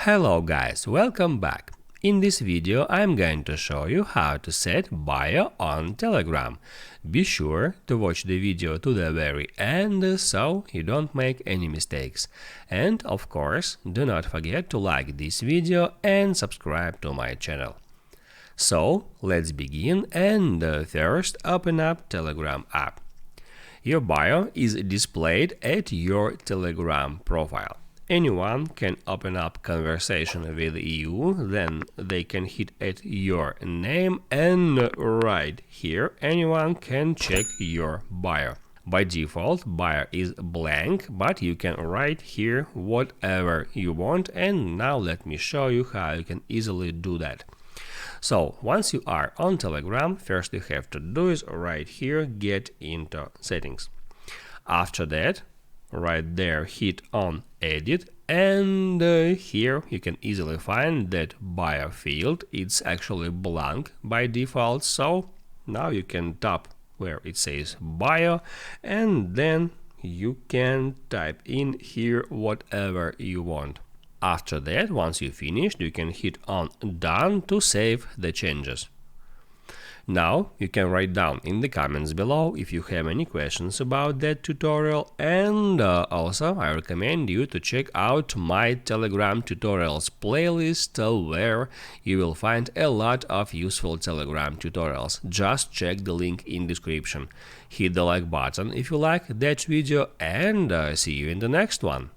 Hello guys, welcome back. In this video I'm going to show you how to set bio on Telegram. Be sure to watch the video to the very end so you don't make any mistakes. And of course, do not forget to like this video and subscribe to my channel. So let's begin and first open up Telegram app. Your bio is displayed at your Telegram profile. Anyone can open up conversation with you, then they can hit at your name and right here anyone can check your bio. By default, bio is blank, but you can write here whatever you want, and now let me show you how you can easily do that. So once you are on Telegram, first you have to do is right here get into settings. After that, right there hit on edit, and here you can easily find that bio field it's actually blank by default, so now you can tap where it says bio and then you can type in here whatever you want. After that, once you finished, you can hit on done to save the changes. Now you can write down in the comments below if you have any questions about that tutorial, and also I recommend you to check out my Telegram tutorials playlist where you will find a lot of useful Telegram tutorials. Just check the link in description. Hit the like button if you like that video, and see you in the next one.